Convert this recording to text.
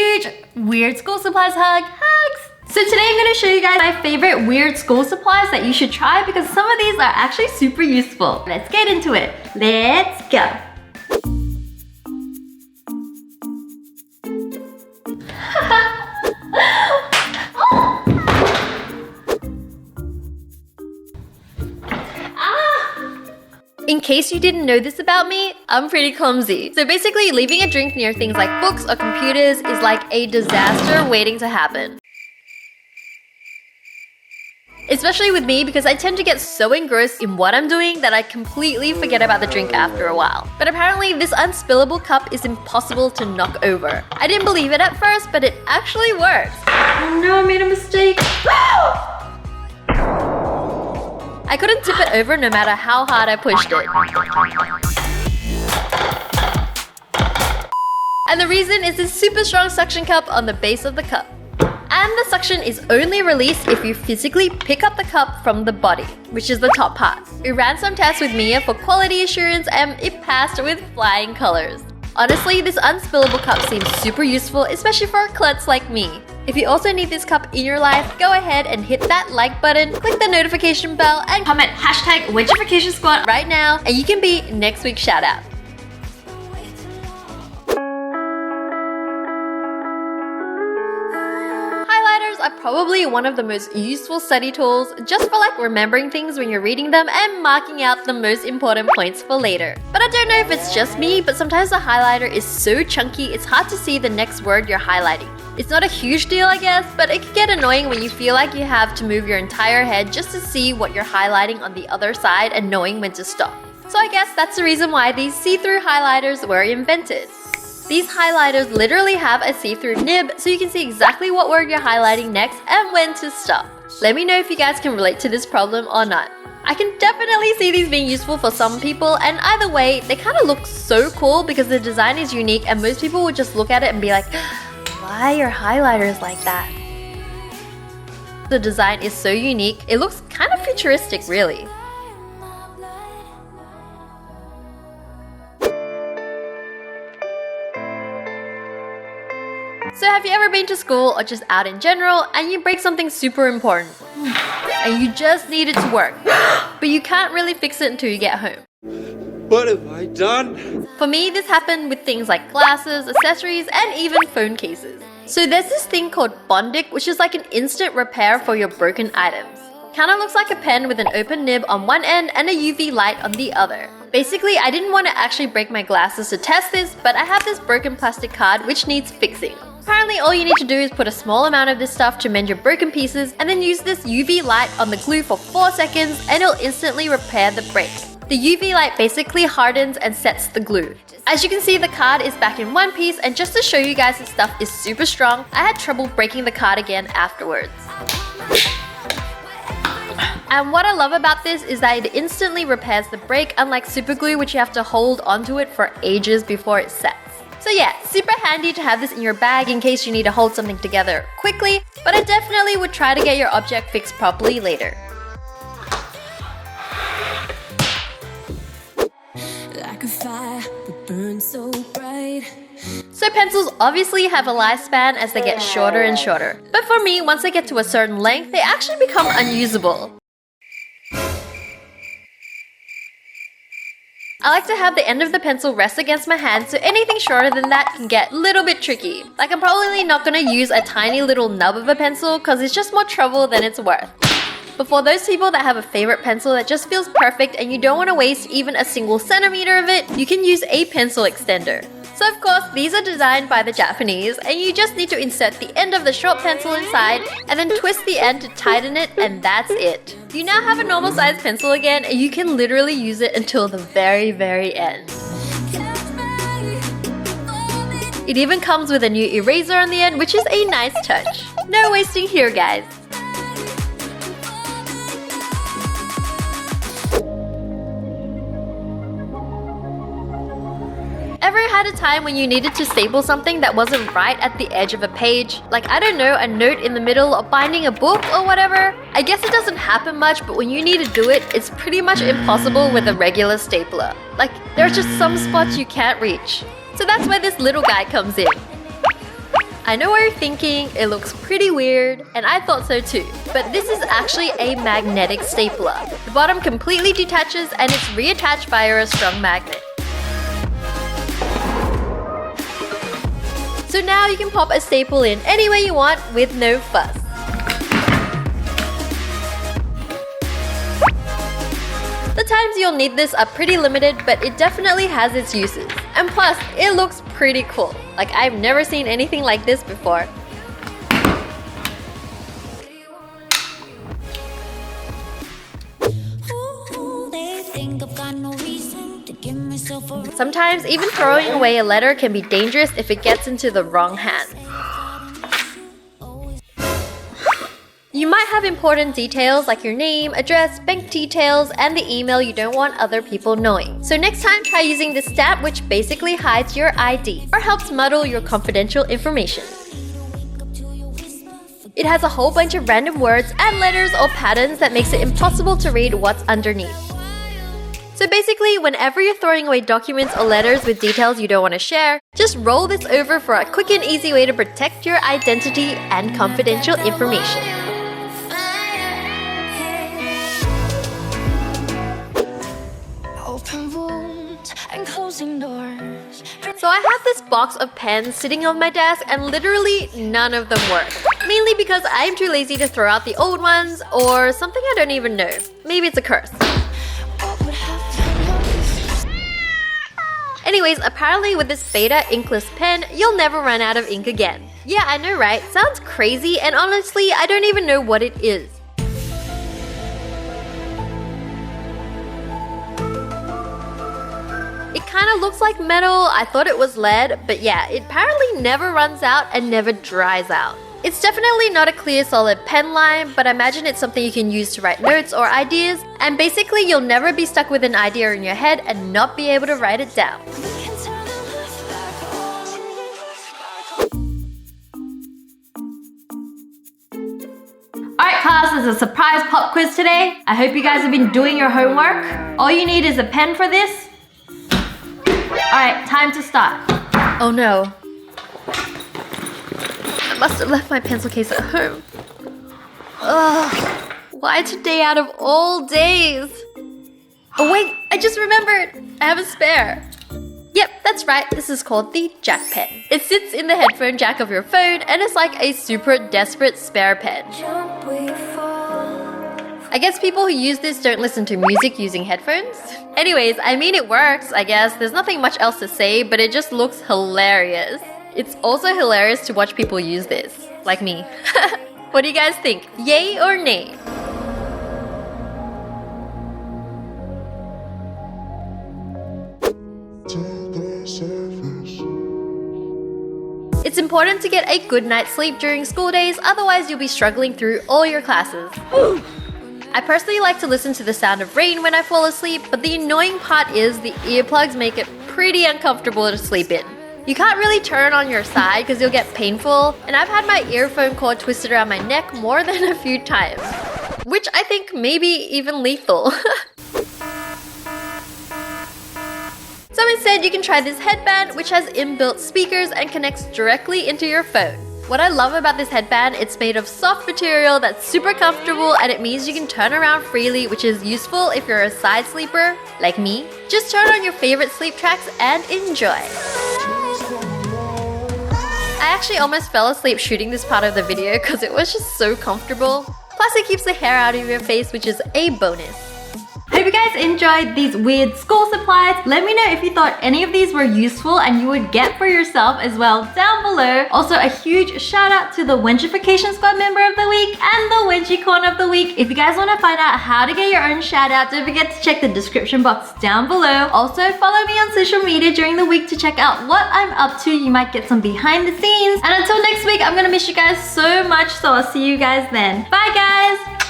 huge weird school supplies hugs! So today I'm going to show you guys my favorite weird school supplies that you should try because some of these are actually super useful. Let's get into it. Let's go! In case you didn't know this about me, I'm pretty clumsy. So basically, leaving a drink near things like books or computers is like a disaster waiting to happen. Especially with me because I tend to get so engrossed in what I'm doing that I completely forget about the drink after a while. But apparently this unspillable cup is impossible to knock over. I didn't believe it at first, but it actually works. Oh no, I made a mistake. I couldn't tip it over no matter how hard I pushed it. And the reason is this super strong suction cup on the base of the cup. And the suction is only released if you physically pick up the cup from the body, which is the top part. We ran some tests with Mia for quality assurance and it passed with flying colors. Honestly, this unspillable cup seems super useful, especially for a klutz like me. If you also need this cup in your life, go ahead and hit that like button, click the notification bell, and comment #WengificationSquad right now, and you can be next week's shoutout. Highlighters are probably one of the most useful study tools just for like remembering things when you're reading them and marking out the most important points for later. But I don't know if it's just me, but sometimes the highlighter is so chunky it's hard to see the next word you're highlighting. It's not a huge deal, I guess, but it can get annoying when you feel like you have to move your entire head just to see what you're highlighting on the other side and knowing when to stop. So I guess that's the reason why these see-through highlighters were invented. These highlighters literally have a see-through nib so you can see exactly what word you're highlighting next and when to stop. Let me know if you guys can relate to this problem or not. I can definitely see these being useful for some people, and either way, they kind of look so cool because the design is unique and most people would just look at it and be like, why are highlighters like that? The design is so unique, it looks kind of futuristic really. So have you ever been to school or just out in general and you break something super important and you just need it to work, but you can't really fix it until you get home? What have I done? For me, this happened with things like glasses, accessories, and even phone cases. So there's this thing called Bondic, which is like an instant repair for your broken items. Kinda looks like a pen with an open nib on one end and a UV light on the other. Basically, I didn't want to actually break my glasses to test this, but I have this broken plastic card which needs fixing. Apparently, all you need to do is put a small amount of this stuff to mend your broken pieces and then use this UV light on the glue for 4 seconds and it'll instantly repair the break. The UV light basically hardens and sets the glue. As you can see, the card is back in one piece, and just to show you guys this stuff is super strong, I had trouble breaking the card again afterwards. And what I love about this is that it instantly repairs the break, unlike super glue which you have to hold onto it for ages before it sets. So yeah, super handy to have this in your bag in case you need to hold something together quickly, but I definitely would try to get your object fixed properly later. Like a fire that burns so bright. So pencils obviously have a lifespan as they get shorter and shorter. But for me, once they get to a certain length, they actually become unusable. I like to have the end of the pencil rest against my hand, so anything shorter than that can get a little bit tricky. Like I'm probably not gonna use a tiny little nub of a pencil because it's just more trouble than it's worth. But for those people that have a favorite pencil that just feels perfect and you don't want to waste even a single centimeter of it, you can use a pencil extender. So of course, these are designed by the Japanese and you just need to insert the end of the short pencil inside and then twist the end to tighten it, and that's it. You now have a normal sized pencil again and you can literally use it until the very, very end. It even comes with a new eraser on the end, which is a nice touch. No wasting here, guys. Ever had a time when you needed to staple something that wasn't right at the edge of a page? Like, I don't know, a note in the middle or binding a book or whatever? I guess it doesn't happen much, but when you need to do it, it's pretty much impossible with a regular stapler. Like, there are just some spots you can't reach. So that's where this little guy comes in. I know what you're thinking, it looks pretty weird, and I thought so too. But this is actually a magnetic stapler. The bottom completely detaches and it's reattached via a strong magnet. So now you can pop a staple in any way you want with no fuss. The times you'll need this are pretty limited, but it definitely has its uses. And plus, it looks pretty cool. Like, I've never seen anything like this before. Sometimes even throwing away a letter can be dangerous if it gets into the wrong hand. You might have important details like your name, address, bank details, and the email you don't want other people knowing. So next time, try using this stamp, which basically hides your ID or helps muddle your confidential information. It has a whole bunch of random words and letters or patterns that makes it impossible to read what's underneath. So basically, whenever you're throwing away documents or letters with details you don't want to share, just roll this over for a quick and easy way to protect your identity and confidential information. So I have this box of pens sitting on my desk and literally none of them work. Mainly because I'm too lazy to throw out the old ones or something I don't even know. Maybe it's a curse. Anyways, apparently with this beta inkless pen, you'll never run out of ink again. Yeah, I know, right? Sounds crazy, and honestly, I don't even know what it is. It kind of looks like metal. I thought it was lead, but yeah, it apparently never runs out and never dries out. It's definitely not a clear solid pen line, but I imagine it's something you can use to write notes or ideas, and basically you'll never be stuck with an idea in your head and not be able to write it down. Alright class, there's a surprise pop quiz today. I hope you guys have been doing your homework. All you need is a pen for this. Alright, time to start. Oh no. I must have left my pencil case at home. Ugh, why today out of all days? Oh wait, I just remembered. I have a spare. Yep, that's right, this is called the jack pen. It sits in the headphone jack of your phone and it's like a super desperate spare pen. I guess people who use this don't listen to music using headphones. Anyways, I mean it works, I guess. There's nothing much else to say, but it just looks hilarious. It's also hilarious to watch people use this, like me. What do you guys think? Yay or nay? It's important to get a good night's sleep during school days, otherwise you'll be struggling through all your classes. I personally like to listen to the sound of rain when I fall asleep, but the annoying part is the earplugs make it pretty uncomfortable to sleep in. You can't really turn on your side because you'll get painful, and I've had my earphone cord twisted around my neck more than a few times, which I think may be even lethal. So instead, you can try this headband, which has inbuilt speakers and connects directly into your phone. What I love about this headband, it's made of soft material that's super comfortable, and it means you can turn around freely, which is useful if you're a side sleeper, like me. Just turn on your favorite sleep tracks and enjoy. I actually almost fell asleep shooting this part of the video because it was just so comfortable. Plus it keeps the hair out of your face, which is a bonus. Hope you guys enjoyed these weird school supplies. Let me know if you thought any of these were useful and you would get for yourself as well down below. Also, a huge shout out to the Wengification Squad member of the week and the Wengie Corner of the week. If you guys want to find out how to get your own shout out, don't forget to check the description box down below. Also, follow me on social media during the week to check out what I'm up to. You might get some behind the scenes. And until next week, I'm gonna miss you guys so much, so I'll see you guys then. Bye guys!